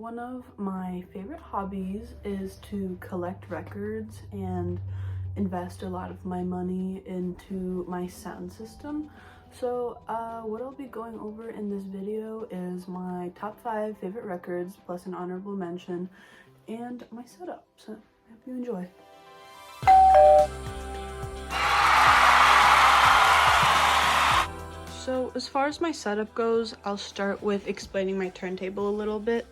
one of my favorite hobbies is to collect records and invest a lot of my money into my sound system. So what I'll be going over in this video is my top 5 favorite records plus an honorable mention and my setup. So I hope you enjoy. So as far as my setup goes, I'll start with explaining my turntable a little bit.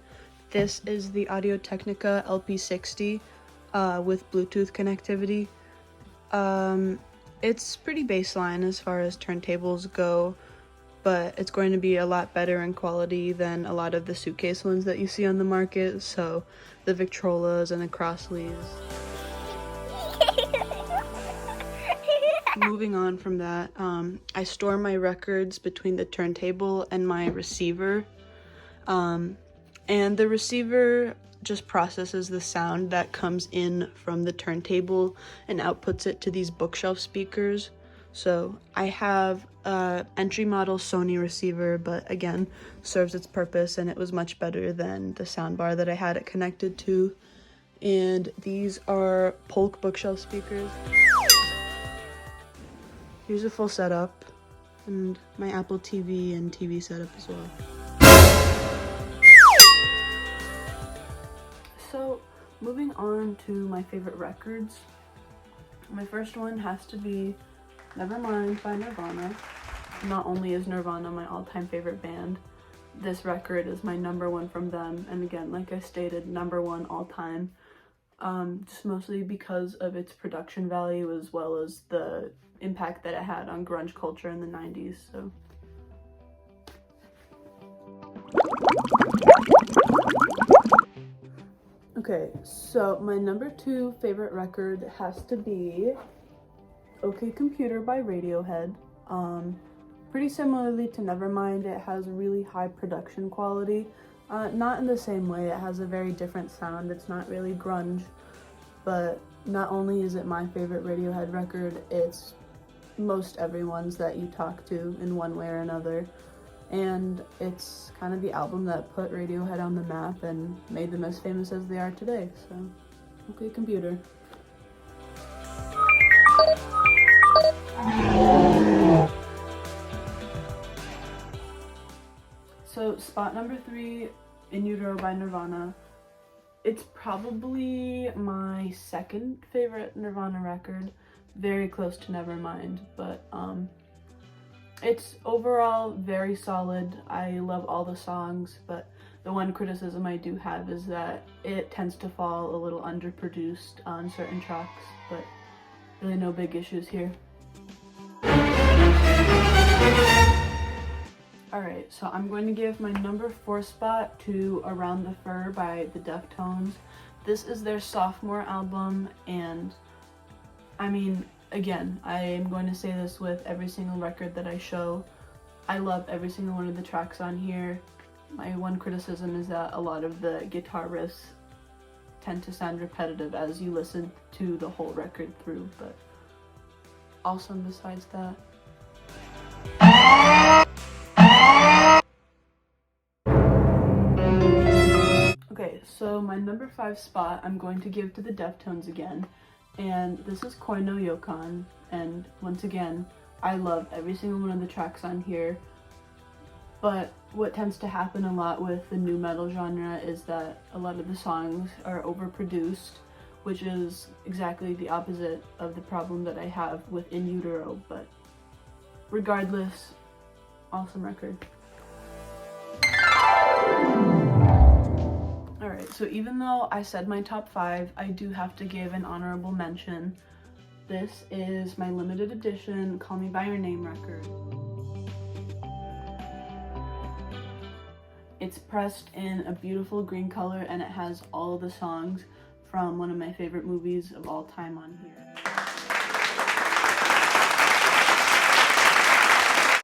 This is the Audio-Technica LP60 with Bluetooth connectivity. It's pretty baseline as far as turntables go, but it's going to be a lot better in quality than a lot of the suitcase ones that you see on the market, so the Victrolas and the Crossleys. Moving on from that, I store my records between the turntable and my receiver, and the receiver just processes the sound that comes in from the turntable and outputs it to these bookshelf speakers. So I have a entry model Sony receiver, but again, serves its purpose, and it was much better than the soundbar that I had it connected to. And these are Polk bookshelf speakers. Here's a full setup, and my Apple TV and TV setup as well. So, moving on to my favorite records. My first one has to be Nevermind by Nirvana. Not only is Nirvana my all-time favorite band, this record is my #1 from them, and again, like I stated, #1 all-time. Just mostly because of its production value as well as the impact that it had on grunge culture in the 90s, so. Okay, so my #2 favorite record has to be OK Computer by Radiohead. Pretty similarly to Nevermind, it has really high production quality. Not in the same way, it has a very different sound. It's not really grunge, but not only is it my favorite Radiohead record, it's most everyone's that you talk to in one way or another. And it's kind of the album that put Radiohead on the map and made them as famous as they are today, so OK Computer. So spot #3, In Utero by Nirvana. It's probably my second favorite Nirvana record, very close to Nevermind, but it's overall very solid. I love all the songs, but the one criticism I do have is that it tends to fall a little underproduced on certain tracks, but really no big issues here. Alright, so I'm going to give my #4 spot to Around the Fur by the Deftones. This is their sophomore album, and I mean, again, I am going to say this with every single record that I show. I love every single one of the tracks on here. My one criticism is that a lot of the guitar riffs tend to sound repetitive as you listen to the whole record through, but awesome besides that. Okay, so my #5 spot I'm going to give to the Deftones again, and this is Koi no Yokan, and once again, I love every single one of the tracks on here, but what tends to happen a lot with the nu metal genre is that a lot of the songs are overproduced, which is exactly the opposite of the problem that I have with In Utero, but regardless, awesome record. Alright, so even though I said my top 5, I do have to give an honorable mention. This is my limited edition Call Me By Your Name record. It's pressed in a beautiful green color, and it has all of the songs from one of my favorite movies of all time on here.